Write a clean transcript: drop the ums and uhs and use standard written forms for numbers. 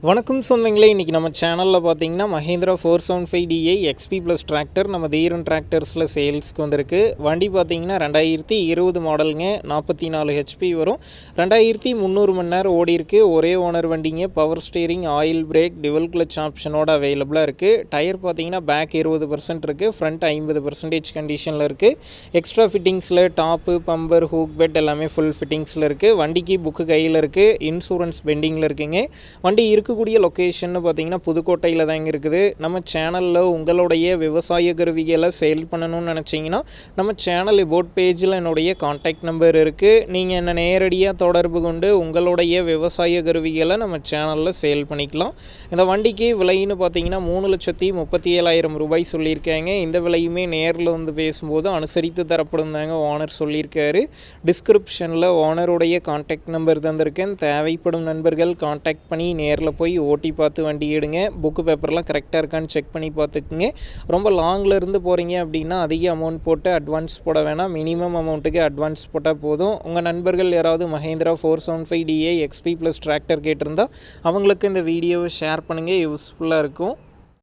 வணக்கம் சொந்தங்களே, இன்றைக்கி நம்ம சேனலில் பார்த்தீங்கன்னா Mahindra 475DI XP plus tractor நம்ம Theeran டிராக்டர்ஸில் சேல்ஸ்க்கு வந்திருக்கு. வண்டி பார்த்தீங்கன்னா 2020 மாடலுங்க, 44 HP வரும், 2300 மணி நேரம் ஓடி இருக்குது. ஒரே ஓனர் வண்டிங்க. Power steering, oil brake, dual clutch ஆப்ஷனோட அவைலபிளாக இருக்குது. டயர் பார்த்தீங்கன்னா பேக் 20% இருக்குது, ஃப்ரண்ட் 50% கண்டிஷனில் இருக்குது. எக்ஸ்ட்ரா ஃபிட்டிங்ஸில் டாப்பு, பம்பர், ஹூக் பெட் எல்லாமே ஃபுல் ஃபிட்டிங்ஸில் இருக்குது. வண்டிக்கு புக்கு கையில் இருக்குது. இன்சூரன்ஸ் பெண்டிங்கில் இருக்குங்க. வண்டி இருக்கக்கூடிய லொக்கேஷன் பார்த்தீங்கன்னா புதுக்கோட்டையில் தாங்க இருக்குது. நம்ம சேனலில் உங்களுடைய விவசாய கருவிகளை சேல் பண்ணணும்னு நினச்சிங்கன்னா நம்ம சேனல் போட் பேஜில் என்னுடைய கான்டாக்ட் நம்பர் இருக்குது. நீங்கள் என்ன நேரடியாக தொடர்பு கொண்டு உங்களுடைய விவசாய கருவிகளை நம்ம சேனலில் சேல் பண்ணிக்கலாம். இந்த வண்டிக்கு விலைன்னு பார்த்தீங்கன்னா 3,37,000 ரூபாய் சொல்லியிருக்காங்க. இந்த விலையுமே நேரில் வந்து பேசும்போது அனுசரித்து தரப்படும் தாங்க ஓனர் சொல்லியிருக்காரு. டிஸ்கிரிப்ஷனில் ஓனருடைய கான்டாக்ட் நம்பர் தந்திருக்கேன். தேவைப்படும் நண்பர்கள் கான்டாக்ட் பண்ணி நேரில் போய் ஓட்டி பார்த்து வண்டி எடுங்க. புக்கு பேப்பர்லாம் கரெக்டாக இருக்கான்னு செக் பண்ணி பார்த்துக்குங்க. ரொம்ப லாங்கில் இருந்து போகிறீங்க அப்படின்னா அதிக அமௌண்ட் போட்டு அட்வான்ஸ் போட வேணாம். மினிமம் அமௌண்ட்டுக்கு அட்வான்ஸ் போட்டால் போதும். உங்கள் நண்பர்கள் யாராவது Mahindra 475DI XP plus tractor கேட்டிருந்தால் அவங்களுக்கு இந்த வீடியோவை ஷேர் பண்ணுங்கள். யூஸ்ஃபுல்லாக இருக்கும்.